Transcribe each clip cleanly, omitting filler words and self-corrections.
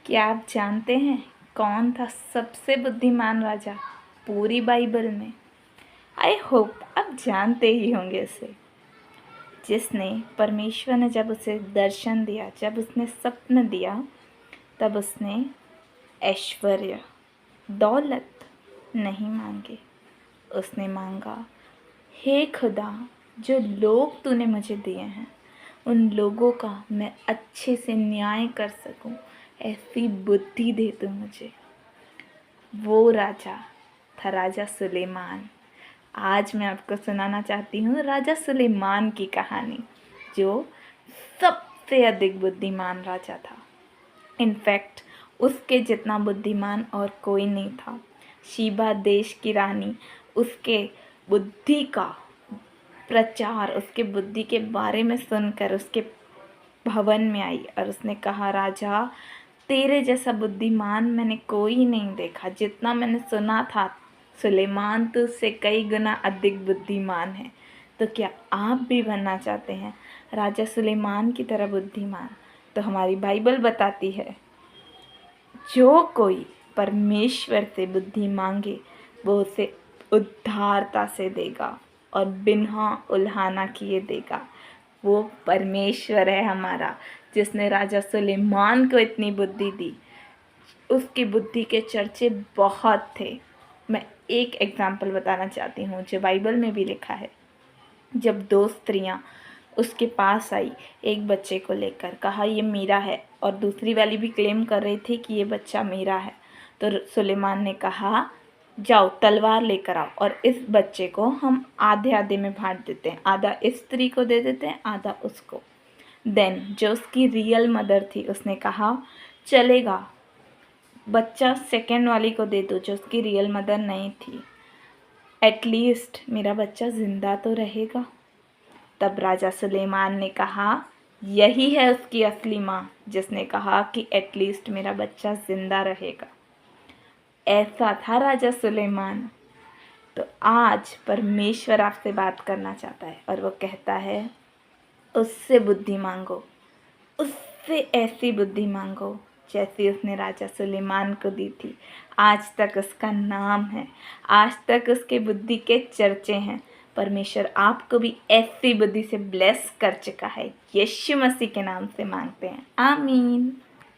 क्या आप जानते हैं कौन था सबसे बुद्धिमान राजा पूरी बाइबल में? आई होप आप जानते ही होंगे उसे, जिसने परमेश्वर ने जब उसे दर्शन दिया, जब उसने स्वप्न दिया, तब उसने ऐश्वर्य, दौलत नहीं मांगे। उसने मांगा, हे खुदा, जो लोग तूने मुझे दिए हैं उन लोगों का मैं अच्छे से न्याय कर सकूं, ऐसी बुद्धि दे तू मुझे। वो राजा था राजा सुलेमान। आज मैं आपको सुनाना चाहती हूँ राजा सुलेमान की कहानी, जो सबसे अधिक बुद्धिमान राजा था। इनफैक्ट उसके जितना बुद्धिमान और कोई नहीं था। शीबा देश की रानी उसके बुद्धि का प्रचार, उसके बुद्धि के बारे में सुनकर उसके भवन में आई और उसने कहा, राजा, तेरे जैसा बुद्धिमान मैंने कोई नहीं देखा। जितना मैंने सुना था सुलेमान तो उससे कई गुना अधिक बुद्धिमान है। तो क्या आप भी बनना चाहते हैं राजा सुलेमान की तरह बुद्धिमान? तो हमारी बाइबल बताती है, जो कोई परमेश्वर से बुद्धि मांगे वो उसे उद्धारता से देगा और बिना उल्हाना किए देगा। वो परमेश्वर है हमारा, जिसने राजा सुलेमान को इतनी बुद्धि दी। उसकी बुद्धि के चर्चे बहुत थे। मैं एक एग्जाम्पल बताना चाहती हूँ जो बाइबल में भी लिखा है। जब दो स्त्रियाँ उसके पास आई एक बच्चे को लेकर, कहा ये मेरा है, और दूसरी वाली भी क्लेम कर रही थी कि ये बच्चा मेरा है। तो सुलेमान ने कहा, जाओ तलवार लेकर आओ और इस बच्चे को हम आधे आधे में बांट देते हैं, आधा इस स्त्री को दे देते हैं, आधा उसको। देन जो उसकी रियल मदर थी उसने कहा, चलेगा, बच्चा सेकेंड वाली को दे दो जो उसकी रियल मदर नहीं थी, एटलीस्ट मेरा बच्चा ज़िंदा तो रहेगा। तब राजा सुलेमान ने कहा, यही है उसकी असली माँ, जिसने कहा कि एटलीस्ट मेरा बच्चा ज़िंदा रहेगा। ऐसा था राजा सुलेमान। तो आज परमेश्वर आपसे बात करना चाहता है और वो कहता है, उससे बुद्धि मांगो, उससे ऐसी बुद्धि मांगो जैसी उसने राजा सुलेमान को दी थी। आज तक उसका नाम है, आज तक उसके बुद्धि के चर्चे हैं। परमेश्वर आपको भी ऐसी बुद्धि से ब्लेस कर चुका है। यीशु मसीह के नाम से मांगते हैं, आमीन।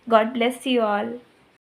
God bless you all.